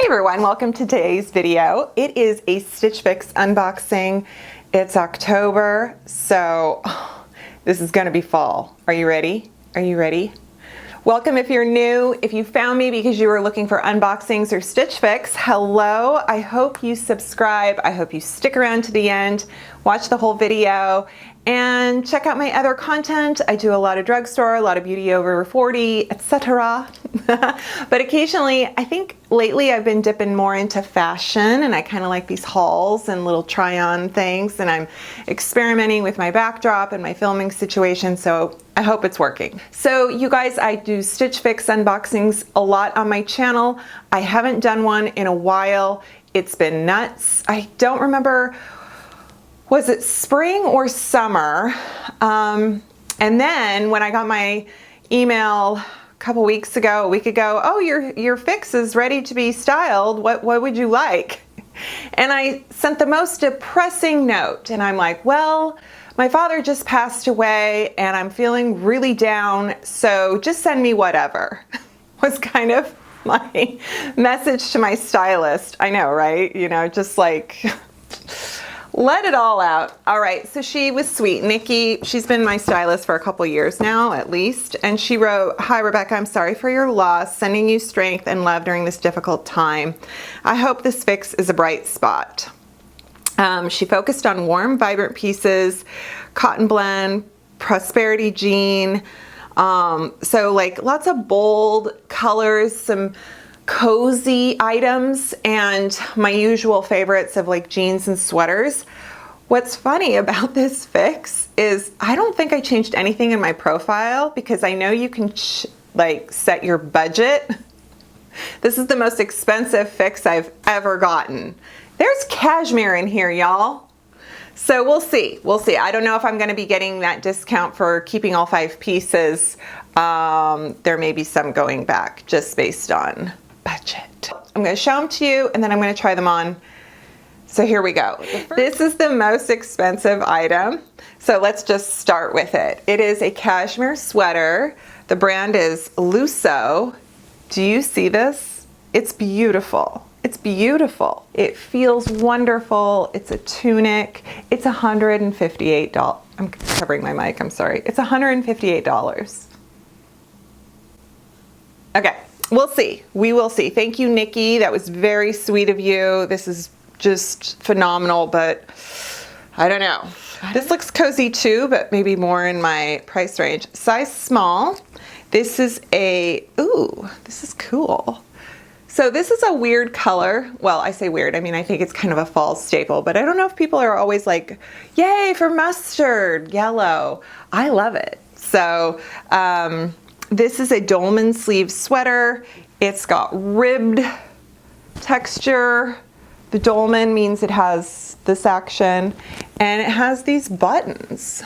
everyone, welcome to today's video. It is a Stitch Fix unboxing. It's October, so this is gonna be fall. Are you ready? Are you ready? Welcome if you're new. If you found me because you were looking for unboxings or Stitch Fix, hello. I hope you subscribe. I hope you stick around to the end, watch the whole video, and check out my other content. I do a lot of drugstore, a lot of beauty over 40, etc. But occasionally, I think lately I've been dipping more into fashion, and I kind of like these hauls and little try-on things, and I'm experimenting with my backdrop and my filming situation, so I hope it's working. So you guys, I do Stitch Fix unboxings a lot on my channel. I haven't done one in a while. It's been nuts. I don't remember, was it spring or summer? And then when I got my email a week ago, oh, your fix is ready to be styled. What would you like? And I sent the most depressing note, and I'm like, well, my father just passed away and I'm feeling really down, so just send me whatever. Was kind of my message to my stylist. I know, right? You know, just like let it all out. All right, so she was sweet. Nikki, she's been my stylist for a couple years now, at least. And she wrote, "Hi, Rebecca, I'm sorry for your loss, sending you strength and love during this difficult time. I hope this fix is a bright spot." She focused on warm, vibrant pieces, cotton blend, prosperity jean. So like lots of bold colors, some cozy items, and my usual favorites of like jeans and sweaters. What's funny about this fix is I don't think I changed anything in my profile, because I know you can like set your budget. This is the most expensive fix I've ever gotten. There's cashmere in here, y'all. So we'll see. We'll see. I don't know if I'm going to be getting that discount for keeping all 5 pieces. There may be some going back just based on budget. I'm going to show them to you and then I'm going to try them on. So here we go. This is the most expensive item. So let's just start with it. It is a cashmere sweater. The brand is LUSSO. Do you see this? It's beautiful. It's beautiful. It feels wonderful. It's a tunic. It's $158. I'm covering my mic, I'm sorry. It's $158. Okay, we'll see. We will see. Thank you, Nikki. That was very sweet of you. This is just phenomenal, but I don't know. This looks cozy too, but maybe more in my price range. Size small. This is ooh, this is cool. So this is a weird color. Well, I say weird, I mean, I think it's kind of a fall staple, but I don't know if people are always like, yay for mustard yellow. I love it. So this is a Dolman sleeve sweater. It's got ribbed texture. The Dolman means it has this action, and it has these buttons.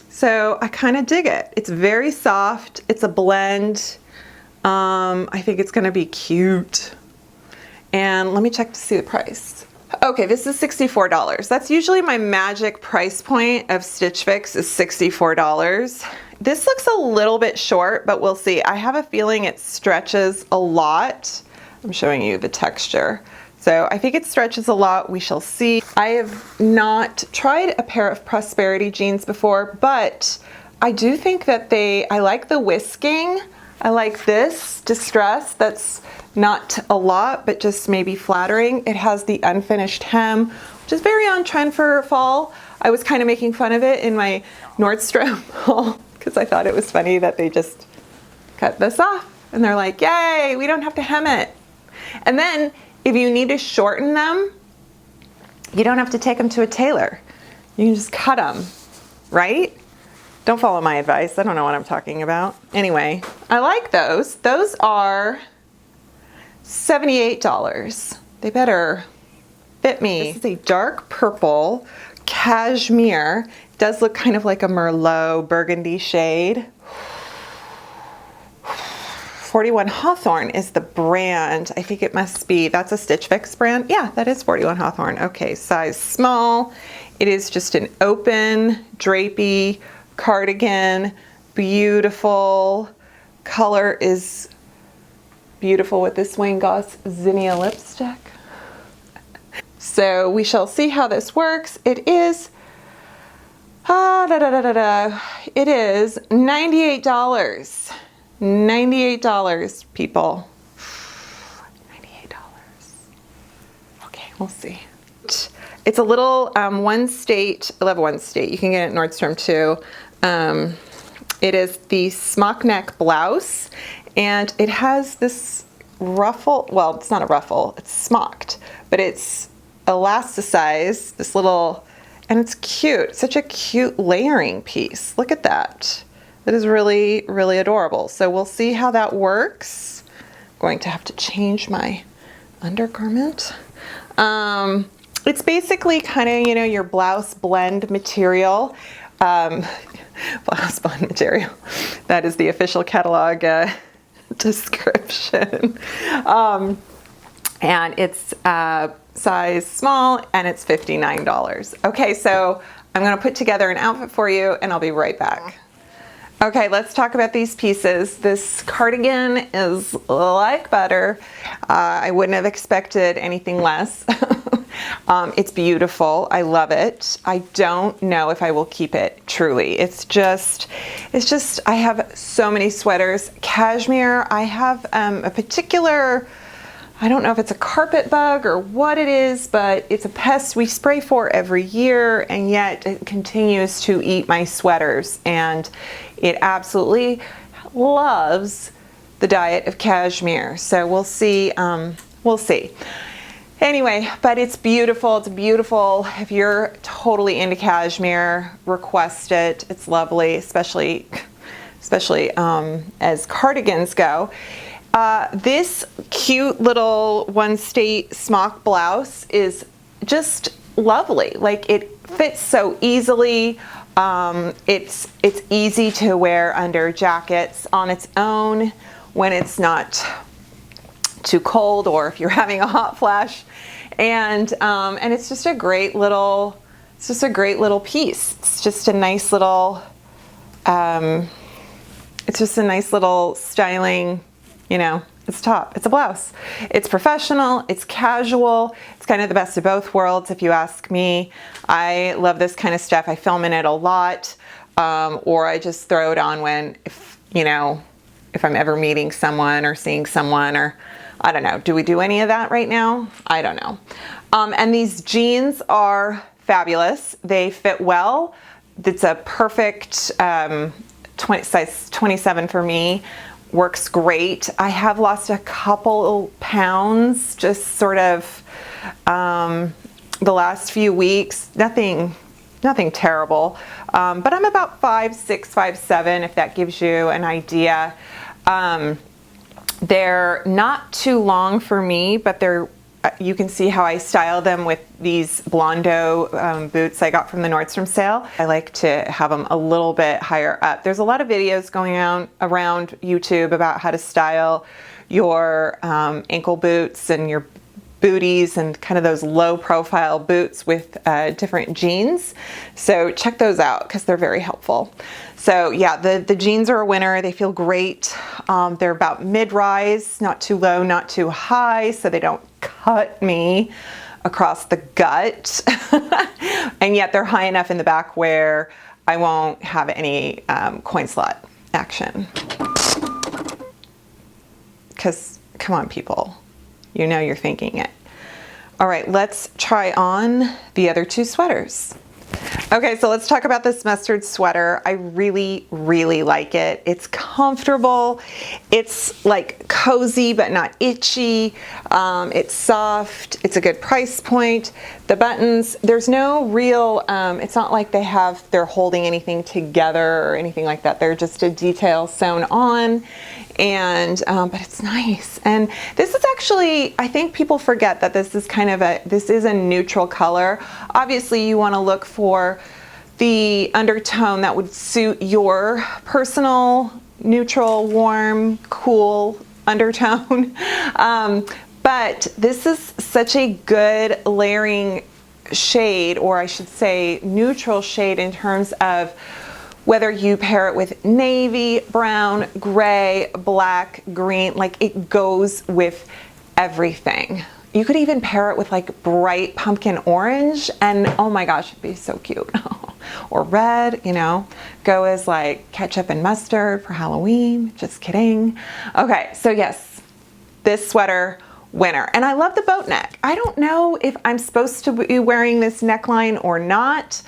So I kind of dig it. It's very soft. It's a blend. I think it's gonna be cute. And let me check to see the price. Okay, this is $64. That's usually my magic price point of Stitch Fix, is $64. This looks a little bit short, but we'll see. I have a feeling it stretches a lot. I'm showing you the texture. So I think it stretches a lot. We shall see. I have not tried a pair of prosperity jeans before, but I do think that I like the whisking. I like this distress. That's not a lot, but just maybe flattering. It has the unfinished hem, which is very on trend for fall. I was kind of making fun of it in my Nordstrom haul because I thought it was funny that they just cut this off and they're like, yay, we don't have to hem it. And then if you need to shorten them, you don't have to take them to a tailor. You can just cut them, right? Don't follow my advice. I don't know what I'm talking about. Anyway, I like those. Those are $78. They better fit me. This is a dark purple cashmere. It does look kind of like a Merlot burgundy shade. 41 Hawthorne is the brand. I think it must be, that's a Stitch Fix brand. Yeah, that is 41 Hawthorne. Okay, size small. It is just an open, drapey cardigan, beautiful, color is beautiful with this Wayne Goss Zinnia lipstick. So we shall see how this works. It is, it is $98. $98, people. $98. Okay, we'll see. It's a little one state, I love one state. You can get it at Nordstrom too. It is the Smock neck blouse, and it has this ruffle. Well, it's not a ruffle, it's smocked, but it's elasticized, this little, and it's cute. Such a cute layering piece. Look at that. That is really, really adorable. So we'll see how that works. I'm going to have to change my undergarment. It's basically kind of, you know, your blouse blend material. Blouse blend material. That is the official catalog description. And it's size small, and it's $59. Okay, so I'm gonna put together an outfit for you, and I'll be right back. Okay, let's talk about these pieces. This cardigan is like butter. I wouldn't have expected anything less. It's beautiful. I love it. I don't know if I will keep it, truly. It's just, I have so many sweaters. Cashmere, I have a particular, I don't know if it's a carpet bug or what it is, but it's a pest we spray for every year, and yet it continues to eat my sweaters, and it absolutely loves the diet of cashmere. So we'll see, we'll see. Anyway, but it's beautiful. It's beautiful. If you're totally into cashmere, request it. It's lovely, especially as cardigans go. This cute little one state smock blouse is just lovely. Like, it fits so easily. It's easy to wear under jackets on its own when it's not too cold, or if you're having a hot flash, and it's just a great little, piece. It's just a nice little, it's just a nice little styling, you know. It's top. It's a blouse. It's professional. It's casual. It's kind of the best of both worlds, if you ask me. I love this kind of stuff. I film in it a lot, or I just throw it on when, if I'm ever meeting someone or seeing someone, or I don't know. Do we do any of that right now? I don't know. And these jeans are fabulous. They fit well. It's a perfect size 27 for me. Works great. I have lost a couple pounds, just sort of the last few weeks. Nothing terrible. But I'm about 5'6", 5'7", if that gives you an idea. They're not too long for me, but you can see how I style them with these Blondo boots I got from the Nordstrom sale. I like to have them a little bit higher up. There's a lot of videos going around YouTube about how to style your ankle boots and your booties and kind of those low profile boots with different jeans. So check those out because they're very helpful. So yeah, the jeans are a winner. They feel great. They're about mid-rise, not too low, not too high, so they don't cut me across the gut. And yet they're high enough in the back where I won't have any coin slot action. Because, come on people, you know you're thinking it. All right, let's try on the other two sweaters. Okay, so let's talk about this mustard sweater. I really, really like it. It's comfortable. It's like cozy, but not itchy. It's soft. It's a good price point. The buttons, there's no real, it's not like they're holding anything together or anything like that. They're just a detail sewn on. And, but it's nice. And this is actually, I think people forget that this is this is a neutral color. Obviously you want to look for the undertone that would suit your personal neutral, warm, cool undertone. But this is such a good layering shade, or I should say neutral shade, in terms of Whether you pair it with navy, brown, gray, black, green, like it goes with everything. You could even pair it with like bright pumpkin orange and oh my gosh, it'd be so cute. Or red, you know, go as like ketchup and mustard for Halloween. Just kidding. Okay, so yes, this sweater, winner. And I love the boat neck. I don't know if I'm supposed to be wearing this neckline or not.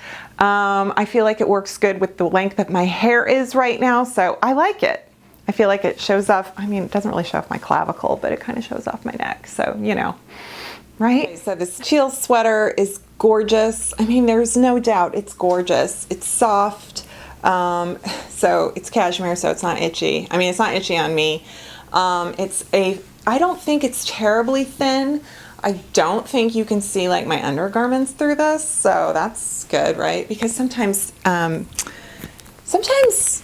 I feel like it works good with the length that my hair is right now, so I like it. I feel like it shows off, I mean, it doesn't really show off my clavicle, but it kind of shows off my neck, so, you know, right? Okay, so this teal sweater is gorgeous. I mean, there's no doubt it's gorgeous. It's soft, so it's cashmere, so it's not itchy. I mean, it's not itchy on me. I don't think it's terribly thin. I don't think you can see like my undergarments through this, so that's good, right? Because sometimes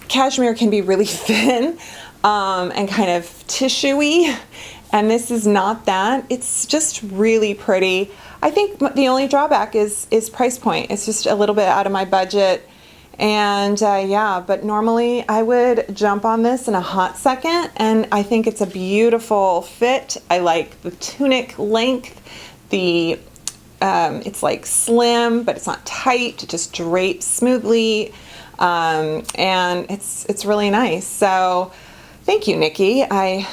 cashmere can be really thin and kind of tissuey, and this is not that. It's just really pretty. I think the only drawback is price point. It's just a little bit out of my budget. And yeah, but normally I would jump on this in a hot second, and I think it's a beautiful fit. I like the tunic length. It's like slim, but it's not tight. It just drapes smoothly, and it's really nice. So thank you, Nikki. I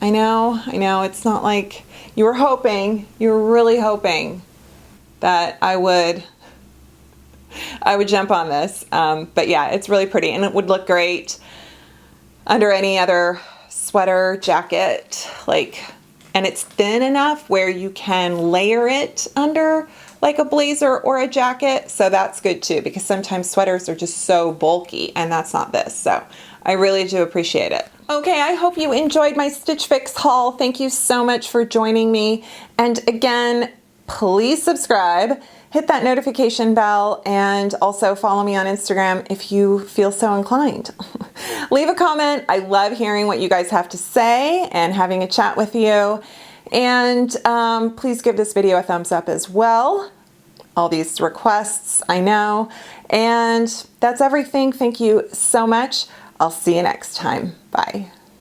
know it's not like you were really hoping that I would jump on this, but yeah, it's really pretty and it would look great under any other sweater, jacket, and it's thin enough where you can layer it under like a blazer or a jacket, so that's good too, because sometimes sweaters are just so bulky and that's not this, so I really do appreciate it. Okay, I hope you enjoyed my Stitch Fix haul. Thank you so much for joining me, and again, please subscribe. Hit that notification bell and also follow me on Instagram if you feel so inclined. Leave a comment. I love hearing what you guys have to say and having a chat with you. And please give this video a thumbs up as well. All these requests, I know. And that's everything. Thank you so much. I'll see you next time. Bye.